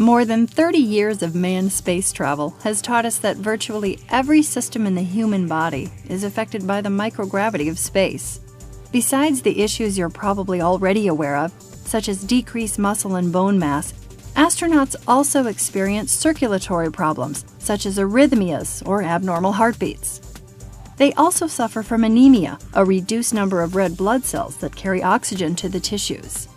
More than 30 years of manned space travel has taught us that virtually every system in the human body is affected by the microgravity of space. Besides the issues you're probably already aware of, such as decreased muscle and bone mass, astronauts also experience circulatory problems, such as arrhythmias or abnormal heartbeats. They also suffer from anemia, a reduced number of red blood cells that carry oxygen to the tissues.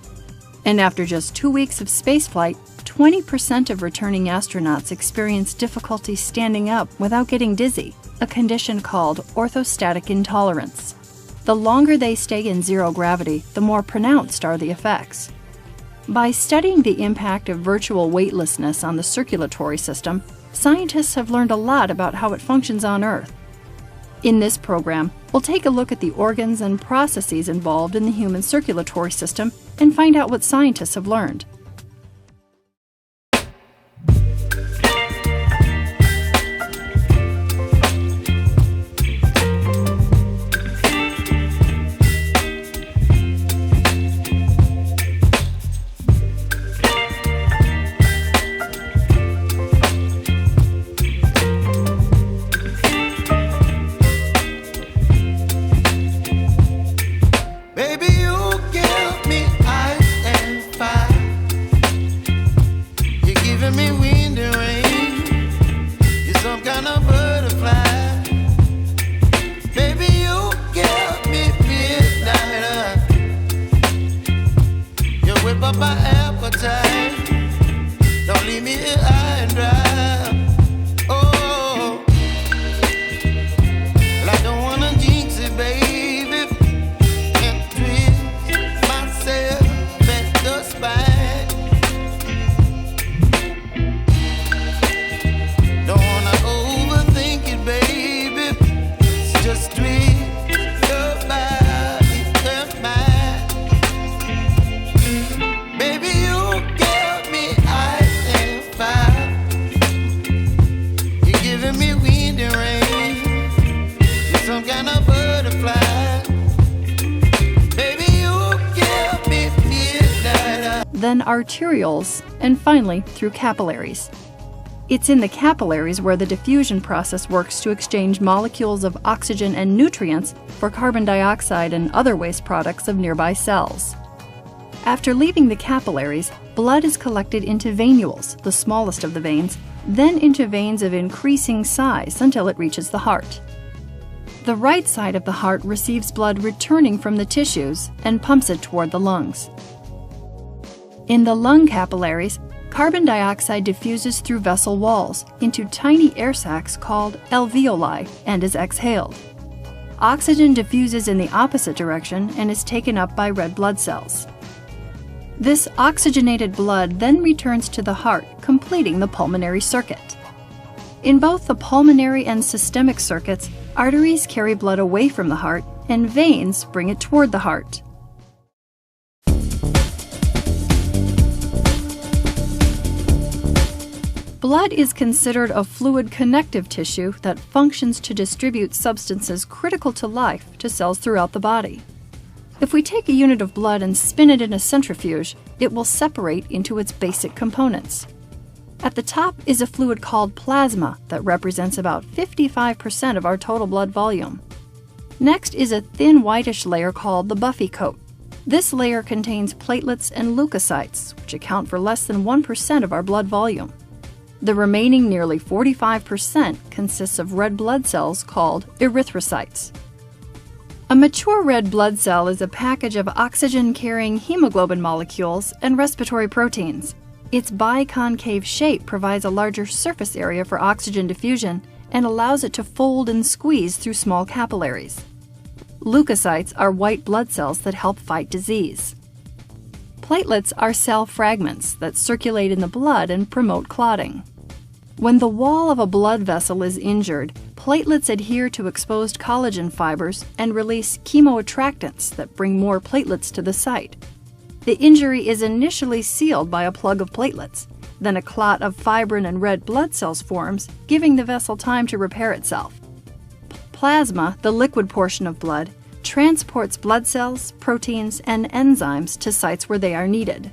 And after just 2 weeks of spaceflight, 20% of returning astronauts experience difficulty standing up without getting dizzy, a condition called orthostatic intolerance. The longer they stay in zero gravity, the more pronounced are the effects. By studying the impact of virtual weightlessness on the circulatory system, scientists have learned a lot about how it functions on Earth. In this program, we'll take a look at the organs and processes involved in the human circulatory system and find out what scientists have learned. Then arterioles, and finally through capillaries. It's in the capillaries where the diffusion process works to exchange molecules of oxygen and nutrients for carbon dioxide and other waste products of nearby cells. After leaving the capillaries, blood is collected into venules, the smallest of the veins, then into veins of increasing size until it reaches the heart. The right side of the heart receives blood returning from the tissues and pumps it toward the lungs. In the lung capillaries, carbon dioxide diffuses through vessel walls into tiny air sacs called alveoli and is exhaled. Oxygen diffuses in the opposite direction and is taken up by red blood cells. This oxygenated blood then returns to the heart, completing the pulmonary circuit. In both the pulmonary and systemic circuits, arteries carry blood away from the heart and veins bring it toward the heart. Blood is considered a fluid connective tissue that functions to distribute substances critical to life to cells throughout the body. If we take a unit of blood and spin it in a centrifuge, it will separate into its basic components. At the top is a fluid called plasma that represents about 55% of our total blood volume. Next is a thin whitish layer called the buffy coat. This layer contains platelets and leukocytes, which account for less than 1% of our blood volume. The remaining nearly 45% consists of red blood cells called erythrocytes. A mature red blood cell is a package of oxygen-carrying hemoglobin molecules and respiratory proteins. Its biconcave shape provides a larger surface area for oxygen diffusion and allows it to fold and squeeze through small capillaries. Leukocytes are white blood cells that help fight disease. Platelets are cell fragments that circulate in the blood and promote clotting. When the wall of a blood vessel is injured, platelets adhere to exposed collagen fibers and release chemoattractants that bring more platelets to the site. The injury is initially sealed by a plug of platelets. Then a clot of fibrin and red blood cells forms, giving the vessel time to repair itself. Plasma, the liquid portion of blood, transports blood cells, proteins, and enzymes to sites where they are needed.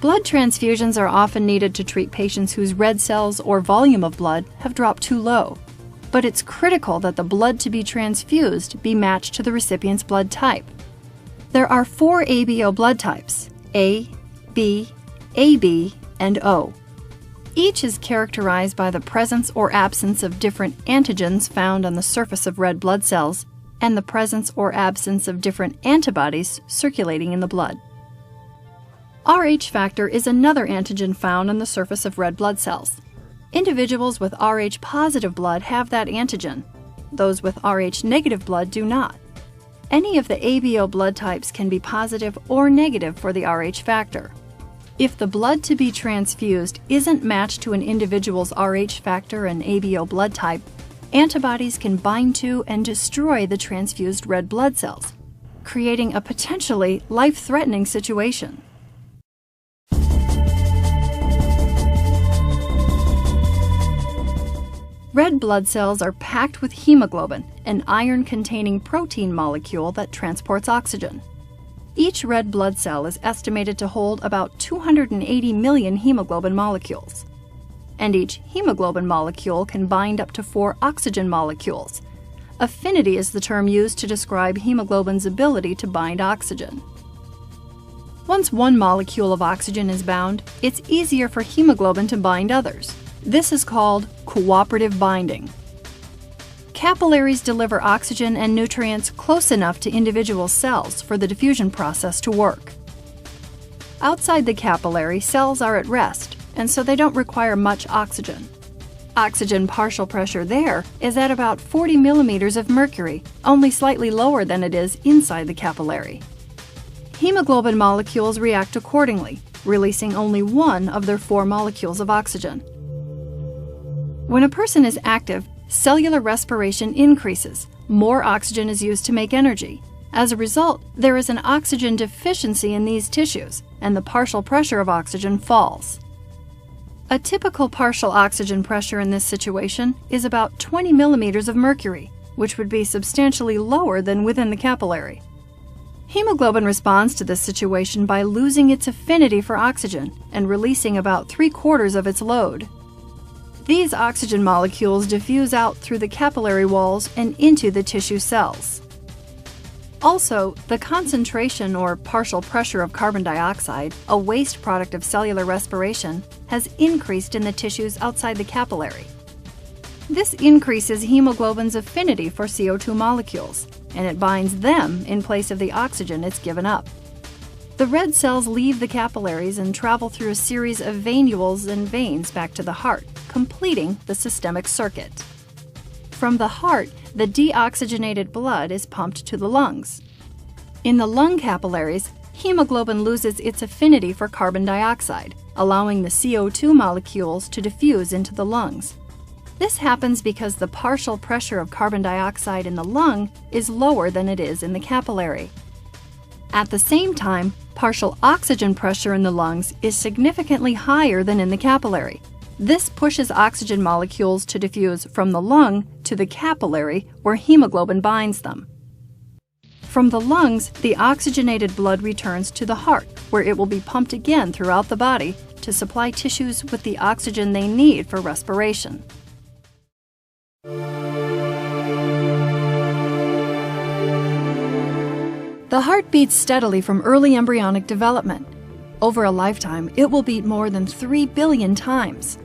Blood transfusions are often needed to treat patients whose red cells or volume of blood have dropped too low. But it's critical that the blood to be transfused be matched to the recipient's blood type. There are 4 ABO blood types: A, B, AB, and O. Each is characterized by the presence or absence of different antigens found on the surface of red blood cells and the presence or absence of different antibodies circulating in the blood. Rh factor is another antigen found on the surface of red blood cells. Individuals with Rh positive blood have that antigen. Those with Rh negative blood do not. Any of the ABO blood types can be positive or negative for the Rh factor. If the blood to be transfused isn't matched to an individual's Rh factor and ABO blood type, antibodies can bind to and destroy the transfused red blood cells, creating a potentially life-threatening situation. Red blood cells are packed with hemoglobin, an iron-containing protein molecule that transports oxygen. Each red blood cell is estimated to hold about 280 million hemoglobin molecules. And each hemoglobin molecule can bind up to 4 oxygen molecules. Affinity is the term used to describe hemoglobin's ability to bind oxygen. Once one molecule of oxygen is bound, it's easier for hemoglobin to bind others. This is called cooperative binding. Capillaries deliver oxygen and nutrients close enough to individual cells for the diffusion process to work. Outside the capillary, cells are at rest, and so they don't require much oxygen. Oxygen partial pressure there is at about 40 millimeters of mercury, only slightly lower than it is inside the capillary. Hemoglobin molecules react accordingly, releasing only one of their 4 molecules of oxygen. When a person is active, cellular respiration increases. More oxygen is used to make energy. As a result, there is an oxygen deficiency in these tissues, and the partial pressure of oxygen falls. A typical partial oxygen pressure in this situation is about 20 millimeters of mercury, which would be substantially lower than within the capillary. Hemoglobin responds to this situation by losing its affinity for oxygen and releasing about 3/4 of its load. These oxygen molecules diffuse out through the capillary walls and into the tissue cells. Also, the concentration or partial pressure of carbon dioxide, a waste product of cellular respiration, has increased in the tissues outside the capillary. This increases hemoglobin's affinity for CO2 molecules, and it binds them in place of the oxygen it's given up. The red cells leave the capillaries and travel through a series of venules and veins back to the heart, completing the systemic circuit. From the heart, the deoxygenated blood is pumped to the lungs. In the lung capillaries, hemoglobin loses its affinity for carbon dioxide, allowing the CO2 molecules to diffuse into the lungs. This happens because the partial pressure of carbon dioxide in the lung is lower than it is in the capillary. At the same time, partial oxygen pressure in the lungs is significantly higher than in the capillary. This pushes oxygen molecules to diffuse from the lung to the capillary where hemoglobin binds them. From the lungs, the oxygenated blood returns to the heart, where it will be pumped again throughout the body to supply tissues with the oxygen they need for respiration. The heart beats steadily from early embryonic development. Over a lifetime, it will beat more than 3 billion times.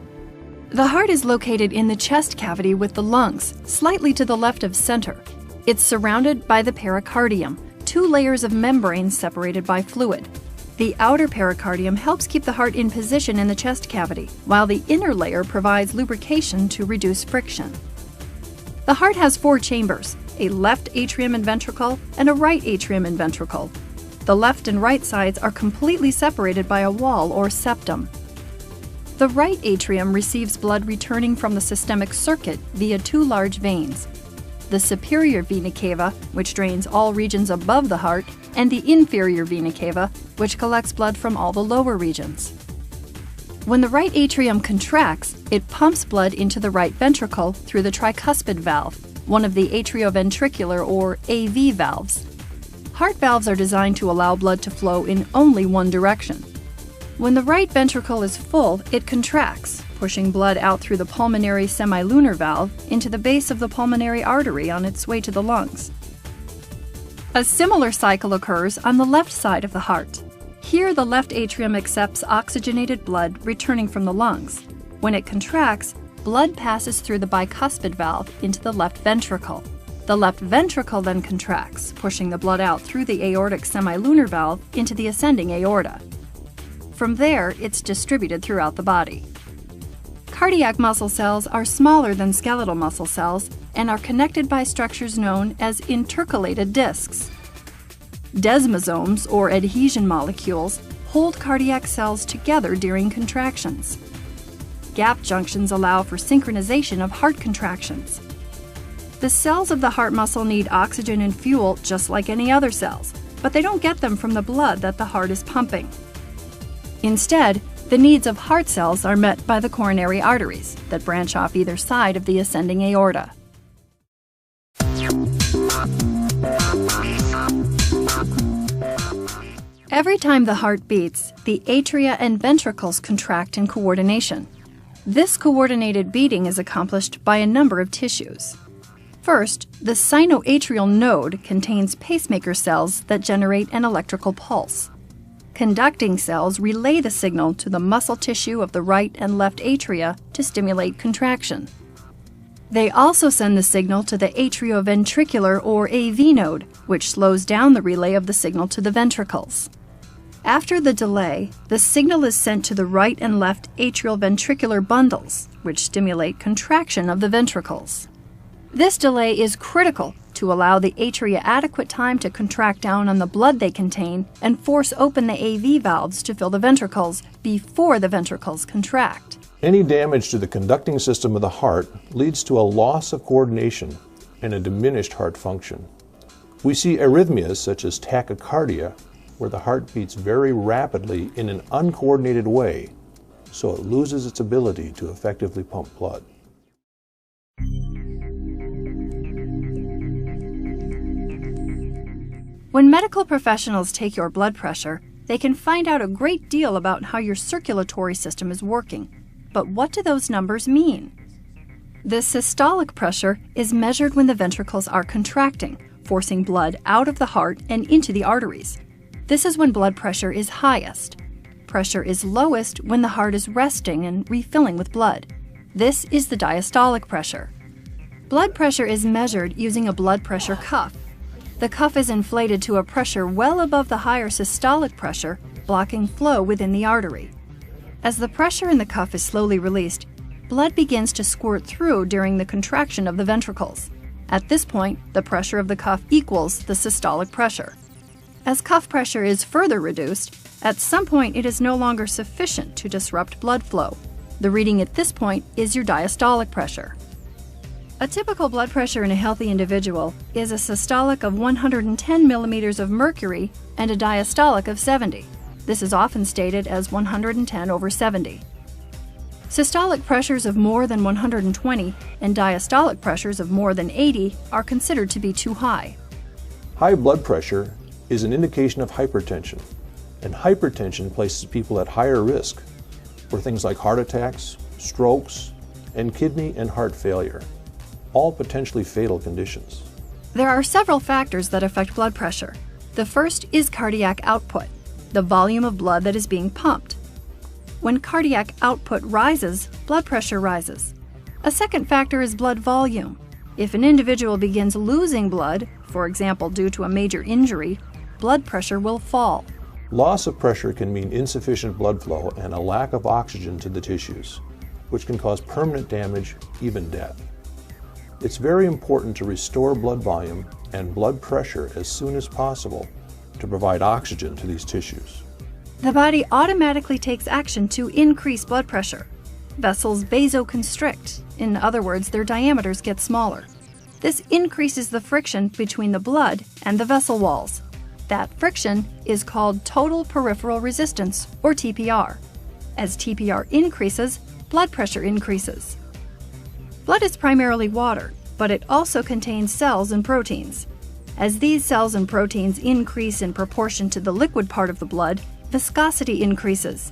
The heart is located in the chest cavity with the lungs, slightly to the left of center. It's surrounded by the pericardium, 2 layers of membrane separated by fluid. The outer pericardium helps keep the heart in position in the chest cavity, while the inner layer provides lubrication to reduce friction. The heart has 4 chambers, a left atrium and ventricle and a right atrium and ventricle. The left and right sides are completely separated by a wall or septum. The right atrium receives blood returning from the systemic circuit via 2 large veins: the superior vena cava, which drains all regions above the heart, and the inferior vena cava, which collects blood from all the lower regions. When the right atrium contracts, it pumps blood into the right ventricle through the tricuspid valve, one of the atrioventricular or AV valves. Heart valves are designed to allow blood to flow in only one direction. When the right ventricle is full, it contracts, pushing blood out through the pulmonary semilunar valve into the base of the pulmonary artery on its way to the lungs. A similar cycle occurs on the left side of the heart. Here, the left atrium accepts oxygenated blood returning from the lungs. When it contracts, blood passes through the bicuspid valve into the left ventricle. The left ventricle then contracts, pushing the blood out through the aortic semilunar valve into the ascending aorta. From there, it's distributed throughout the body. Cardiac muscle cells are smaller than skeletal muscle cells and are connected by structures known as intercalated discs. Desmosomes, or adhesion molecules, hold cardiac cells together during contractions. Gap junctions allow for synchronization of heart contractions. The cells of the heart muscle need oxygen and fuel just like any other cells, but they don't get them from the blood that the heart is pumping. Instead, the needs of heart cells are met by the coronary arteries that branch off either side of the ascending aorta. Every time the heart beats, the atria and ventricles contract in coordination. This coordinated beating is accomplished by a number of tissues. First, the sinoatrial node contains pacemaker cells that generate an electrical pulse. Conducting cells relay the signal to the muscle tissue of the right and left atria to stimulate contraction. They also send the signal to the atrioventricular or AV node, which slows down the relay of the signal to the ventricles. After the delay, the signal is sent to the right and left atrioventricular bundles, which stimulate contraction of the ventricles. This delay is critical to allow the atria adequate time to contract down on the blood they contain and force open the AV valves to fill the ventricles before the ventricles contract. Any damage to the conducting system of the heart leads to a loss of coordination and a diminished heart function. We see arrhythmias such as tachycardia, where the heart beats very rapidly in an uncoordinated way, so it loses its ability to effectively pump blood. When medical professionals take your blood pressure, they can find out a great deal about how your circulatory system is working. But what do those numbers mean? The systolic pressure is measured when the ventricles are contracting, forcing blood out of the heart and into the arteries. This is when blood pressure is highest. Pressure is lowest when the heart is resting and refilling with blood. This is the diastolic pressure. Blood pressure is measured using a blood pressure cuff. The cuff is inflated to a pressure well above the higher systolic pressure, blocking flow within the artery. As the pressure in the cuff is slowly released, blood begins to squirt through during the contraction of the ventricles. At this point, the pressure of the cuff equals the systolic pressure. As cuff pressure is further reduced, at some point it is no longer sufficient to disrupt blood flow. The reading at this point is your diastolic pressure. A typical blood pressure in a healthy individual is a systolic of 110 millimeters of mercury and a diastolic of 70. This is often stated as 110/70. Systolic pressures of more than 120 and diastolic pressures of more than 80 are considered to be too high. High blood pressure is an indication of hypertension, and hypertension places people at higher risk for things like heart attacks, strokes, and kidney and heart failure, all potentially fatal conditions. There are several factors that affect blood pressure. The first is cardiac output, the volume of blood that is being pumped. When cardiac output rises, blood pressure rises. A second factor is blood volume. If an individual begins losing blood, for example due to a major injury, blood pressure will fall. Loss of pressure can mean insufficient blood flow and a lack of oxygen to the tissues, which can cause permanent damage, even death. It's very important to restore blood volume and blood pressure as soon as possible to provide oxygen to these tissues. The body automatically takes action to increase blood pressure. Vessels vasoconstrict, in other words, their diameters get smaller. This increases the friction between the blood and the vessel walls. That friction is called total peripheral resistance, or TPR. As TPR increases, blood pressure increases. Blood is primarily water, but it also contains cells and proteins. As these cells and proteins increase in proportion to the liquid part of the blood, viscosity increases.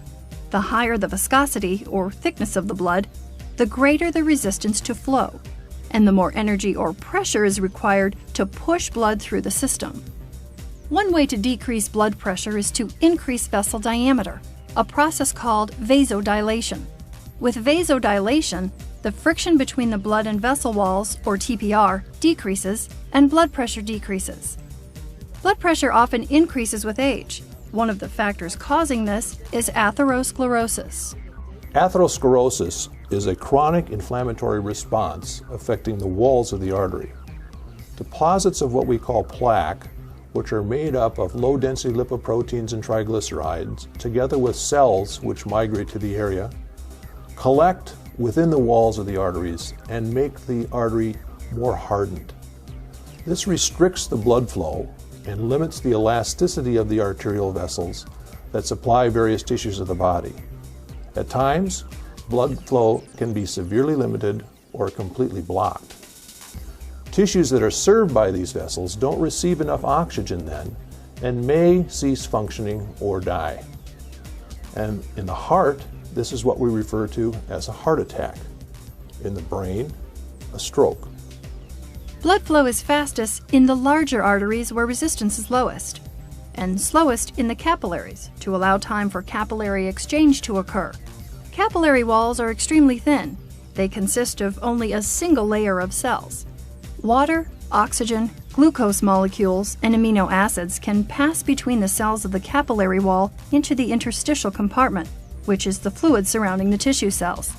The higher the viscosity or thickness of the blood, the greater the resistance to flow, and the more energy or pressure is required to push blood through the system. One way to decrease blood pressure is to increase vessel diameter, a process called vasodilation. With vasodilation, the friction between the blood and vessel walls, or TPR, decreases and blood pressure decreases. Blood pressure often increases with age. One of the factors causing this is atherosclerosis. Atherosclerosis is a chronic inflammatory response affecting the walls of the artery. Deposits of what we call plaque, which are made up of low-density lipoproteins and triglycerides, together with cells which migrate to the area, collect within the walls of the arteries and make the artery more hardened. This restricts the blood flow and limits the elasticity of the arterial vessels that supply various tissues of the body. At times, blood flow can be severely limited or completely blocked. Tissues that are served by these vessels don't receive enough oxygen then and may cease functioning or die. And in the heart, this is what we refer to as a heart attack. In the brain, a stroke. Blood flow is fastest in the larger arteries where resistance is lowest, and slowest in the capillaries to allow time for capillary exchange to occur. Capillary walls are extremely thin. They consist of only a single layer of cells. Water, oxygen, glucose molecules, and amino acids can pass between the cells of the capillary wall into the interstitial compartment, which is the fluid surrounding the tissue cells.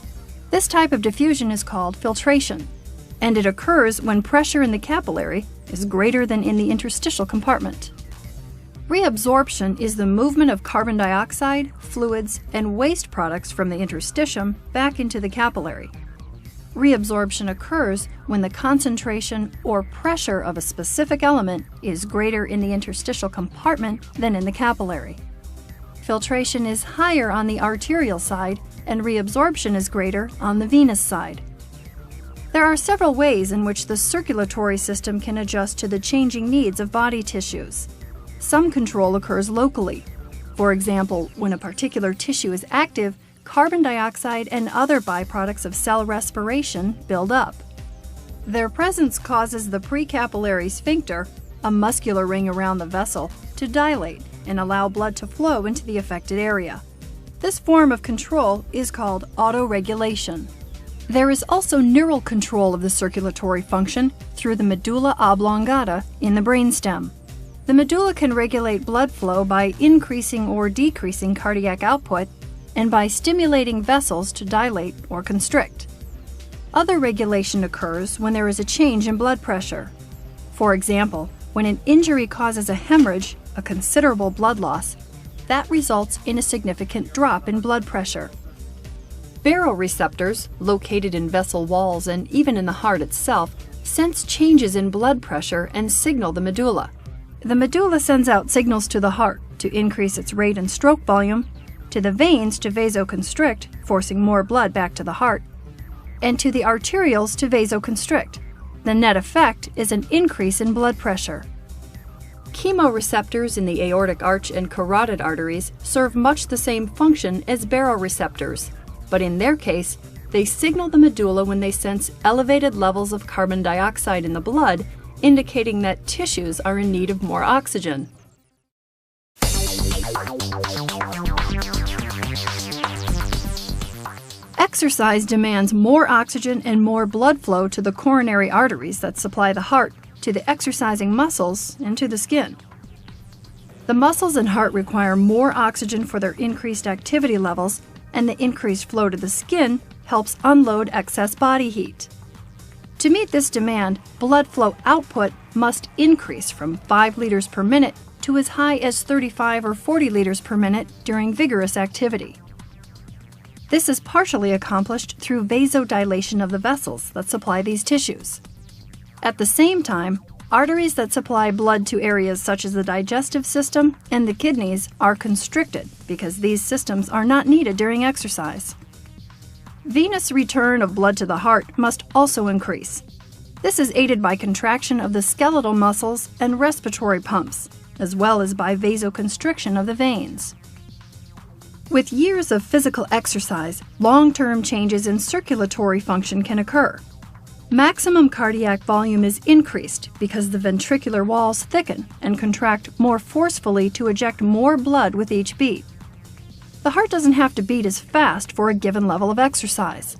This type of diffusion is called filtration, and it occurs when pressure in the capillary is greater than in the interstitial compartment. Reabsorption is the movement of carbon dioxide, fluids, and waste products from the interstitium back into the capillary. Reabsorption occurs when the concentration or pressure of a specific element is greater in the interstitial compartment than in the capillary. Filtration is higher on the arterial side, and reabsorption is greater on the venous side. There are several ways in which the circulatory system can adjust to the changing needs of body tissues. Some control occurs locally. For example, when a particular tissue is active, carbon dioxide and other byproducts of cell respiration build up. Their presence causes the precapillary sphincter, a muscular ring around the vessel, to dilate and allow blood to flow into the affected area. This form of control is called autoregulation. There is also neural control of the circulatory function through the medulla oblongata in the brainstem. The medulla can regulate blood flow by increasing or decreasing cardiac output and by stimulating vessels to dilate or constrict. Other regulation occurs when there is a change in blood pressure. For example, when an injury causes a hemorrhage, a considerable blood loss, that results in a significant drop in blood pressure. Baroreceptors, located in vessel walls and even in the heart itself, sense changes in blood pressure and signal the medulla. The medulla sends out signals to the heart to increase its rate and stroke volume, to the veins to vasoconstrict, forcing more blood back to the heart, and to the arterioles to vasoconstrict. The net effect is an increase in blood pressure. Chemoreceptors in the aortic arch and carotid arteries serve much the same function as baroreceptors, but in their case, they signal the medulla when they sense elevated levels of carbon dioxide in the blood, indicating that tissues are in need of more oxygen. Exercise demands more oxygen and more blood flow to the coronary arteries that supply the heart, to the exercising muscles, and to the skin. The muscles and heart require more oxygen for their increased activity levels, and the increased flow to the skin helps unload excess body heat. To meet this demand, blood flow output must increase from 5 liters per minute to as high as 35 or 40 liters per minute during vigorous activity. This is partially accomplished through vasodilation of the vessels that supply these tissues. At the same time, arteries that supply blood to areas such as the digestive system and the kidneys are constricted because these systems are not needed during exercise. Venous return of blood to the heart must also increase. This is aided by contraction of the skeletal muscles and respiratory pumps, as well as by vasoconstriction of the veins. With years of physical exercise, long-term changes in circulatory function can occur. Maximum cardiac volume is increased because the ventricular walls thicken and contract more forcefully to eject more blood with each beat. The heart doesn't have to beat as fast for a given level of exercise.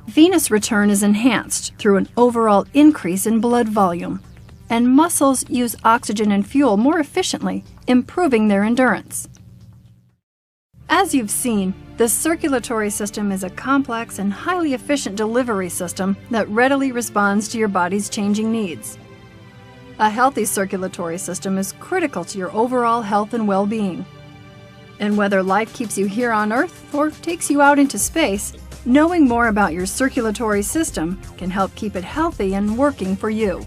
Venous return is enhanced through an overall increase in blood volume, and muscles use oxygen and fuel more efficiently, improving their endurance. As you've seen, the circulatory system is a complex and highly efficient delivery system that readily responds to your body's changing needs. A healthy circulatory system is critical to your overall health and well-being. And whether life keeps you here on Earth or takes you out into space, knowing more about your circulatory system can help keep it healthy and working for you.